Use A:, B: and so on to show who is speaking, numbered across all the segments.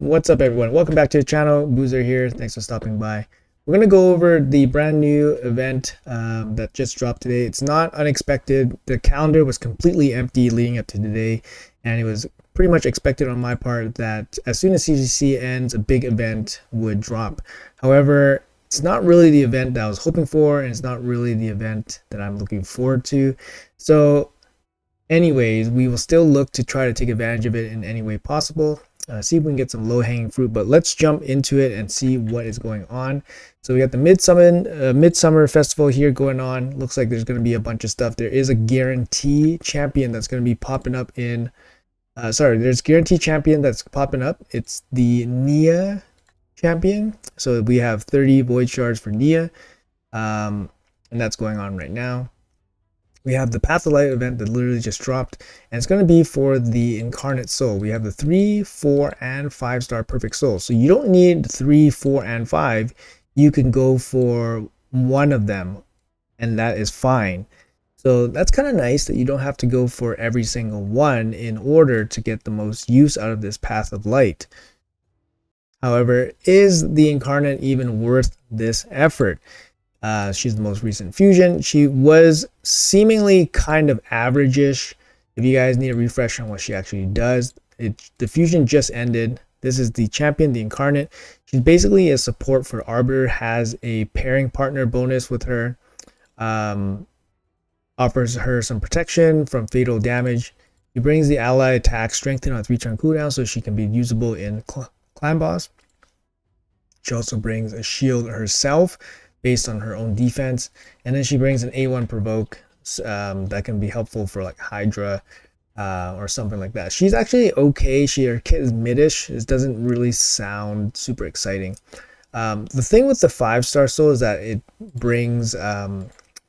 A: What's up, everyone? Welcome back to the channel. Boozer here. Thanks for stopping by. We're going to go over the brand new event that just dropped today. It's not unexpected. The calendar was completely empty leading up to today, and it was pretty much expected on my part that as soon as CGC ends, a big event would drop. However, it's not really the event that I was hoping for, and it's not really the event that I'm looking forward to. So anyways, we will still look to try to take advantage of it in any way possible. See if we can get some low-hanging fruit, but let's jump into it and see what is going on. So we got the midsummer festival here going on. Looks like there's going to be a bunch of stuff. There is a guarantee champion that's going to be popping up in there's guarantee champion that's popping up. It's the Nia champion. So we have 30 void shards for Nia, and that's going on right now. We have the Path of Light event that literally just dropped, and it's going to be for the Incarnate Soul. We have the 3, 4, and 5-star Perfect Soul. So you don't need 3, 4, and 5. You can go for one of them, and that is fine. So that's kind of nice that you don't have to go for every single one in order to get the most use out of this Path of Light. However, is the Incarnate even worth this effort? She's the most recent fusion. She was seemingly kind of average-ish. If you guys need a refresh on what she actually does, the fusion just ended. This is the champion, the Incarnate. She's basically a support for Arbiter, has a pairing partner bonus with her, offers her some protection from fatal damage. He brings the ally attack strengthened on 3-turn cooldown so she can be usable in clan boss. She also brings a shield herself based on her own defense, and then she brings an A1 provoke that can be helpful for like Hydra or something like that. She's actually okay. Her kit is midish. It doesn't really sound super exciting. The thing with the 5-star soul is that it brings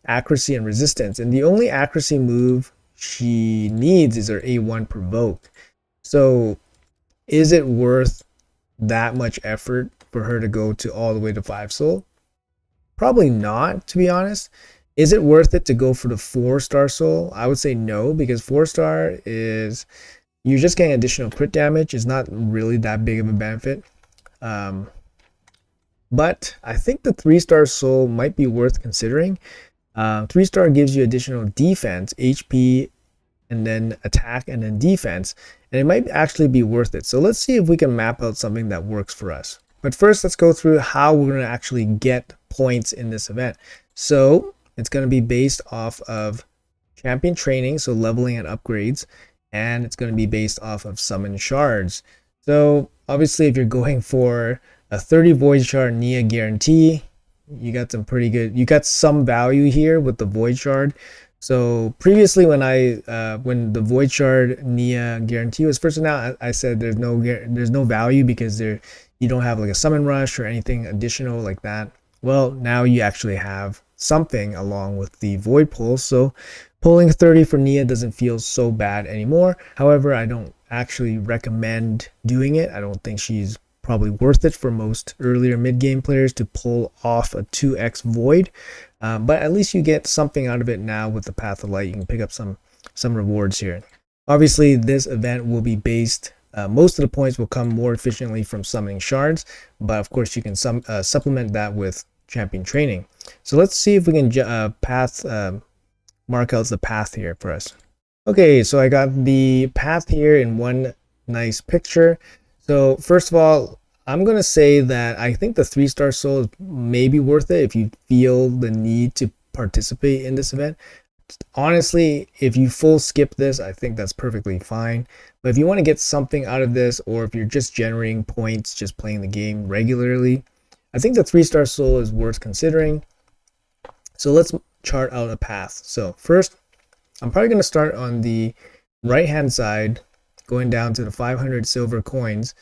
A: accuracy and resistance, and the only accuracy move she needs is her A1 provoke. So is it worth that much effort for her to go to all the way to 5 soul? Probably not, to be honest. Is it worth it to go for the 4-star soul? I would say no, because 4-star is, you're just getting additional crit damage. It's not really that big of a benefit. But I think the 3-star soul might be worth considering. 3-star gives you additional defense, HP, and then attack, and then defense, and it might actually be worth it. So let's see if we can map out something that works for us. But first, let's go through how we're going to actually get points in this event. So it's going to be based off of champion training, so leveling and upgrades, and it's going to be based off of summon shards. So obviously, if you're going for a 30 void shard Nia guarantee, you got some pretty good, you got some value here with the void shard. So previously, when the void shard Nia guarantee was first announced, I said there's no value because you don't have like a summon rush or anything additional like that. Well, now you actually have something along with the void pull. So pulling 30 for Nia doesn't feel so bad anymore. However, I don't actually recommend doing it. I don't think she's probably worth it for most earlier mid-game players to pull off a 2x void. But at least you get something out of it now with the Path of Light. You can pick up some rewards here. Obviously, this event will be based, most of the points will come more efficiently from summoning shards, but of course you can supplement that with champion training. So let's see if we can mark out the path here for us. Okay, so I got the path here in one nice picture. So first of all, I'm going to say that I think the 3-star soul is maybe worth it if you feel the need to participate in this event. Honestly, if you full skip this, I think that's perfectly fine. But if you want to get something out of this, or if you're just generating points, just playing the game regularly, I think the 3-star soul is worth considering. So let's chart out a path. So first, I'm probably going to start on the right-hand side, going down to the 500 silver coins,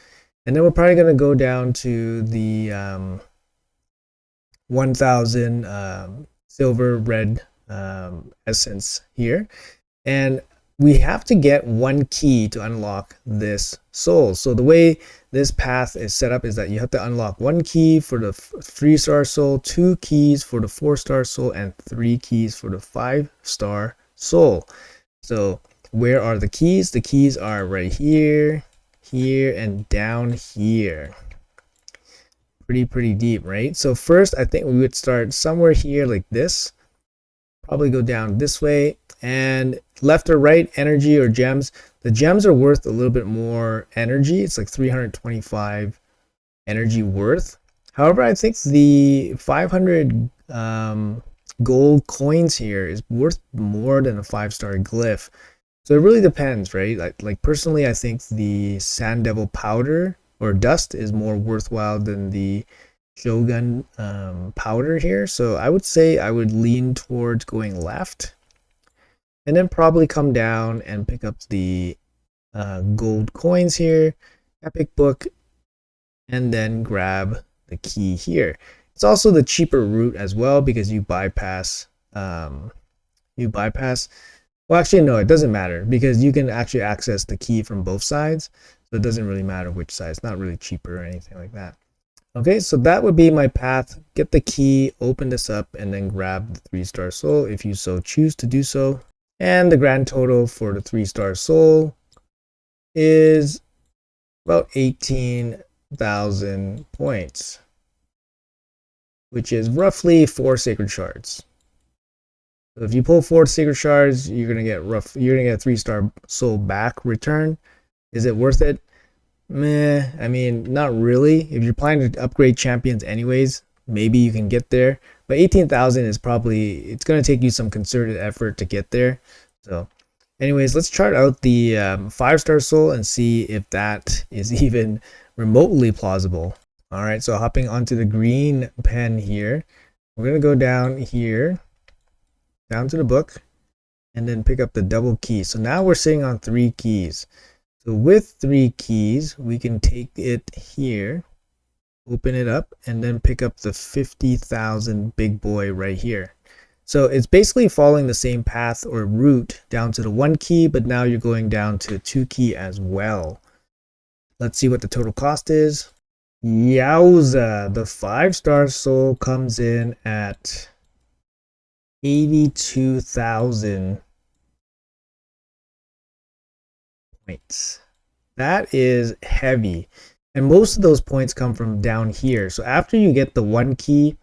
A: and then we're probably going to go down to the 1000 silver red essence here, and we have to get one key to unlock this soul. So the way this path is set up is that you have to unlock one key for the 3-star soul, 2 keys for the 4-star soul, and 3 keys for the 5-star soul. So where are the keys? The keys are right here, here, and down here. Pretty deep, right? So first, I think we would start somewhere here like this. Probably go down this way, and left or right, energy or gems. The gems are worth a little bit more energy. It's like 325 energy worth. However, I think the 500 gold coins here is worth more than a 5-star glyph. So it really depends, right? Like personally, I think the Sand Devil powder or dust is more worthwhile than the Shogun powder here. So I would say I would lean towards going left, and then probably come down and pick up the gold coins here, epic book, and then grab the key here. It's also the cheaper route as well because you bypass well, actually no, it doesn't matter because you can actually access the key from both sides, so it doesn't really matter which side. It's not really cheaper or anything like that. Okay, so that would be my path. Get the key, open this up, and then grab the 3-star soul if you so choose to do so. And the grand total for the 3-star soul is about 18,000 points, which is roughly 4 sacred shards. So if you pull 4 sacred shards, you're gonna get a 3-star soul back return. Is it worth it? Meh, I mean, not really. If you're planning to upgrade champions anyways, maybe you can get there. But 18,000 is probably, it's going to take you some concerted effort to get there. So anyways, let's chart out the 5-star soul and see if that is even remotely plausible. All right, so hopping onto the green pen here, we're going to go down here, down to the book, and then pick up the double key. So now we're sitting on 3 keys. So with 3 keys, we can take it here, open it up, and then pick up the 50,000 big boy right here. So it's basically following the same path or route down to the 1 key, but now you're going down to 2 key as well. Let's see what the total cost is. Yowza, the 5-star soul comes in at 82,000 points. That is heavy, and most of those points come from down here. So after you get the 1 key,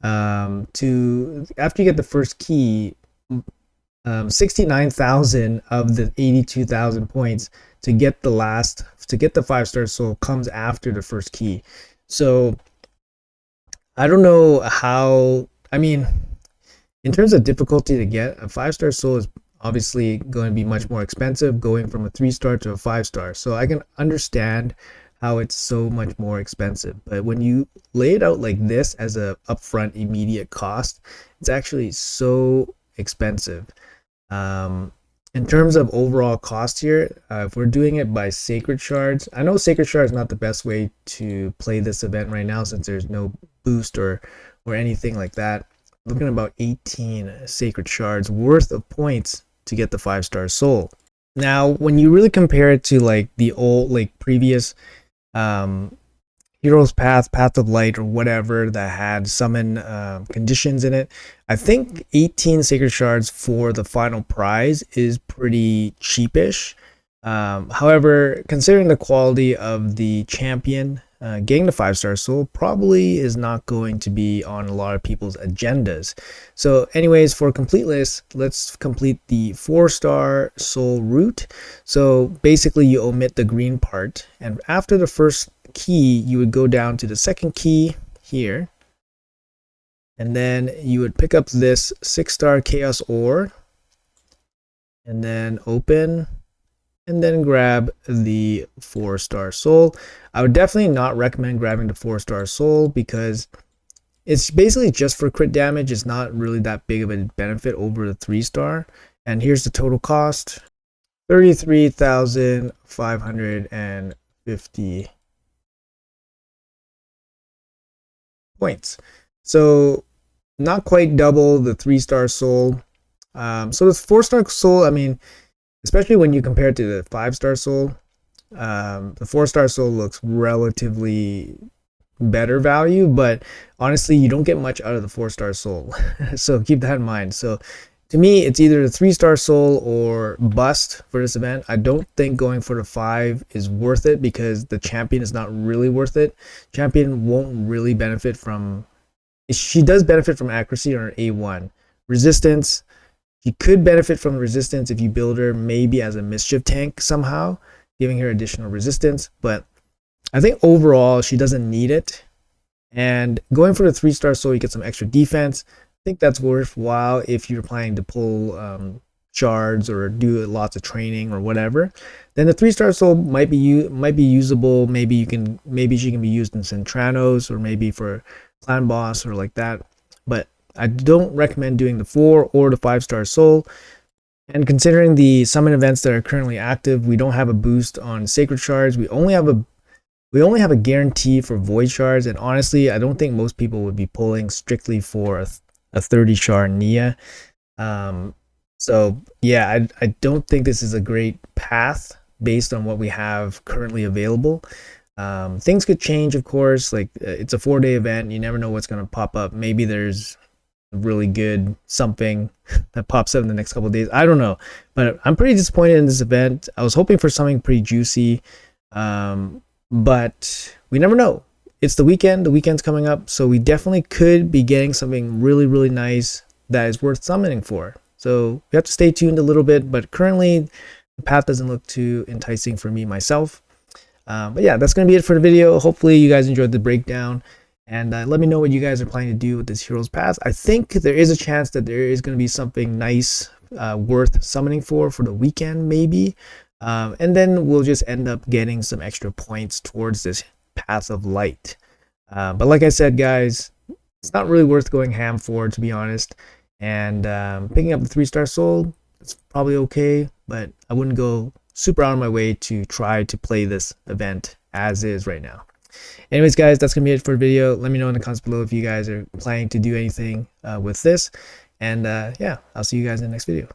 A: after you get the first key, 69,000 of the 82,000 points to get the 5-star soul comes after the first key. So I don't know how, I mean, in terms of difficulty to get, a 5-star soul is obviously going to be much more expensive going from a 3-star to a 5-star. So I can understand how it's so much more expensive. But when you lay it out like this as a upfront immediate cost, it's actually so expensive. In terms of overall cost here, if we're doing it by sacred shards, I know sacred shard is not the best way to play this event right now since there's no boost or anything like that. Looking at about 18 sacred shards worth of points to get the 5-star soul. Now, when you really compare it to like the old, like previous Hero's Path, Path of Light, or whatever that had summon conditions in it, I think 18 sacred shards for the final prize is pretty cheapish. However, considering the quality of the champion, getting the 5-star soul probably is not going to be on a lot of people's agendas. So anyways, for complete list, let's complete the 4-star soul route. So basically you omit the green part, and after the first key you would go down to the second key here, and then you would pick up this 6-star chaos ore, and then open, and then grab the 4-star soul. I would definitely not recommend grabbing the 4-star soul because it's basically just for crit damage. It's not really that big of a benefit over the 3-star. And here's the total cost: 33,550 points. So not quite double the 3-star soul. So the 4-star soul, I mean, especially when you compare it to the 5-star soul, the 4-star soul looks relatively better value, but honestly you don't get much out of the 4-star soul. So keep that in mind. So to me, it's either a 3-star soul or bust for this event. I don't think going for the 5 is worth it because the champion is not really worth it. Champion won't really benefit from, she does benefit from accuracy on her A1. Resistance, she could benefit from resistance if you build her maybe as a mischief tank somehow, giving her additional resistance. But I think overall, she doesn't need it. And going for the 3-star soul, you get some extra defense. I think that's worthwhile if you're planning to pull shards or do lots of training or whatever. Then the 3-star soul might be usable. Maybe she can be used in Centranos or maybe for clan boss or like that. But I don't recommend doing the 4 or the 5-star soul. And considering the summon events that are currently active, we don't have a boost on sacred shards. We only have a guarantee for void shards, and honestly, I don't think most people would be pulling strictly for a 30 shard Nia. So yeah, I don't think this is a great path based on what we have currently available. Things could change, of course. Like it's a 4-day event, you never know what's going to pop up. Maybe there's really good something that pops up in the next couple of days. I don't know, but I'm pretty disappointed in this event. I was hoping for something pretty juicy, but we never know. It's the weekend. The weekend's coming up, so we definitely could be getting something really, really nice that is worth summoning for. So we have to stay tuned a little bit, but currently the path doesn't look too enticing for me myself. But yeah, that's going to be it for the video. Hopefully you guys enjoyed the breakdown. And let me know what you guys are planning to do with this Hero's Path. I think there is a chance that there is going to be something nice worth summoning for the weekend, maybe. And then we'll just end up getting some extra points towards this Path of Light. But like I said, guys, it's not really worth going ham for, to be honest. And picking up the 3-star soul, it's probably okay, but I wouldn't go super out of my way to try to play this event as is right now. Anyways, guys, that's gonna be it for the video. Let me know in the comments below if you guys are planning to do anything with this. And yeah, I'll see you guys in the next video.